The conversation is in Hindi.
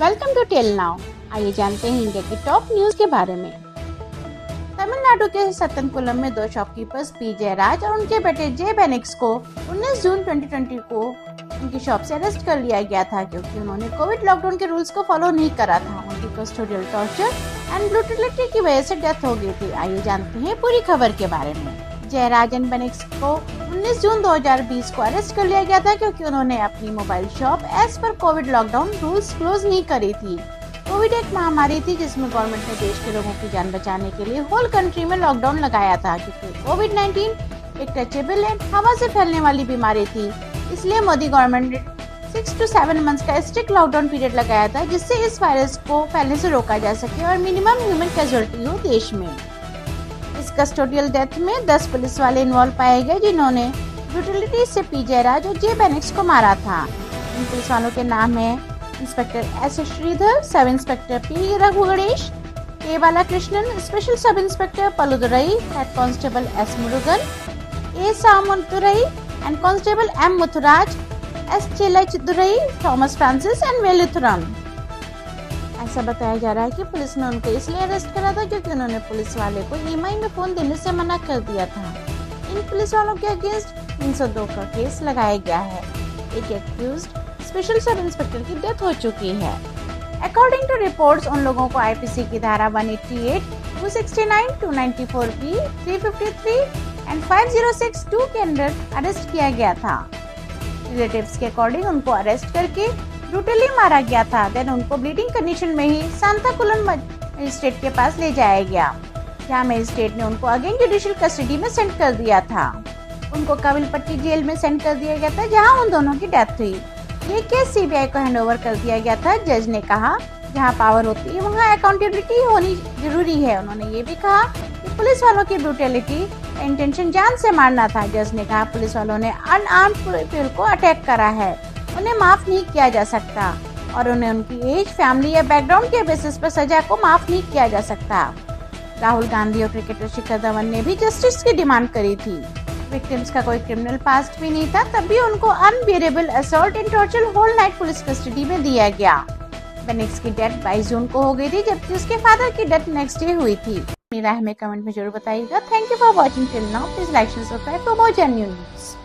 Welcome to tell now. आइए जानते हैं इंडिया की टॉप न्यूज के बारे में। तमिलनाडु के सत्तनकुलम में दो शॉपकीपर्स पी जयराज और उनके बेटे जे बेनिक्स को 19 जून 2020 को उनकी शॉप से अरेस्ट कर लिया गया था क्योंकि उन्होंने कोविड लॉकडाउन के रूल्स को फॉलो नहीं करा था। उनकी कस्टोडियल टॉर्चर एंड ब्रूटलिटी की वजह से डेथ हो गई थी। आइए जानते हैं पूरी खबर के बारे में। जयराज एंड बेनिक्स को 19 जून 2020 को अरेस्ट कर लिया गया था क्योंकि उन्होंने अपनी mobile shop as per covid lockdown rules close नहीं करी थी। कोविड एक महामारी थी जिसमें गवर्नमेंट ने देश के लोगों की जान बचाने के लिए होल कंट्री में लॉकडाउन लगाया था क्योंकि कोविड-19 एक टचेबल एंड हवा से फैलने वाली बीमारी थी। इसलिए मोदी गवर्नमेंट ने 6 to 7 मंथ्स का स्ट्रिक्ट लॉकडाउन पीरियड लगाया था जिससे इस वायरस को फैलने से रोका जा सके और मिनिमम ह्यूमन कैजुअलिटी हो देश में। इस कस्टोडियल डेथ में 10 पुलिस वाले इन्वॉल्व पाए गए जिन्होंने ब्रूटलिटी से पी जयराज और जे बेनिक्स को मारा था। इन पुलिस वालों के नाम है inspector S Shridhar, sub inspector P Raghu Ganesh, K Balakrishnan, special sub inspector Paludurai, head constable S Murugan, A Samuthurai and constable M Muthuraj, S Chelachidurai, Thomas Francis and Veluthuram. ऐसा बताया जा रहा है कि पुलिस ने उनको इसलिए अरेस्ट करा था क्योंकि उन्होंने पुलिस वाले को ईएमआई में फोन देने से मना कर दिया था। इन पुलिस वालों के अगेंस्ट 302 का केस लगाया गया है। एक एक्यूज्ड स्पेशल सब इंस्पेक्टर की डेथ हो चुकी है। अकॉर्डिंग टू रिपोर्ट्स, उन लोगों को आईपीसी की धारा 188, 269, 294B, 353 एंड 5062 के अंदर अरेस्ट किया गया था। रिलेटिव्स के अकॉर्डिंग उनको अरेस्ट करके ब्रूटली मारा गया था। देन उनको ब्लीडिंग कंडीशन में ही सांताकुलम मजिस्ट्रेट के पास ले जाया गया जहां मजिस्ट्रेट ने उनको अगेन जुडिशियल कस्टडी में सेंड कर दिया था। उनको कविलपट्टी जेल में सेंड कर दिया गया था जहां उन दोनों की डेथ हुई। ये केस सीबीआई को हैंडओवर कर दिया गया था। जज ने कहा जहां पावर होती है वहां अकाउंटेबिलिटी होनी जरूरी है। उन्होंने ये भी कहा कि पुलिस वालों की ब्रूटलिटी का इंटेंशन जान से मारना था। जज ने कहा पुलिस वालों ने अनआर्म्ड पीपल को अटैक करा है, उन्हें माफ नहीं किया जा सकता और उन्हें उनकी एज, फैमिली या बैकग्राउंड के बेसिस पर सजा को माफ नहीं किया जा सकता। राहुल गांधी और क्रिकेटर शिखर धवन ने भी जस्टिस की डिमांड करी थी। विक्टिम्स का कोई क्रिमिनल पास्ट भी नहीं था, तब भी उनको unbearable assault and torture whole night police custody में दिया गया। बेनिक्स की डेथ 22 जून को हो गई थी जबकि उसके फादर की डेथ नेक्स्ट डे हुई थी। अपनी राय हमें कमेंट में जरूर बताइएगा। Thank you for watching till now. Please like and subscribe for more genuine news.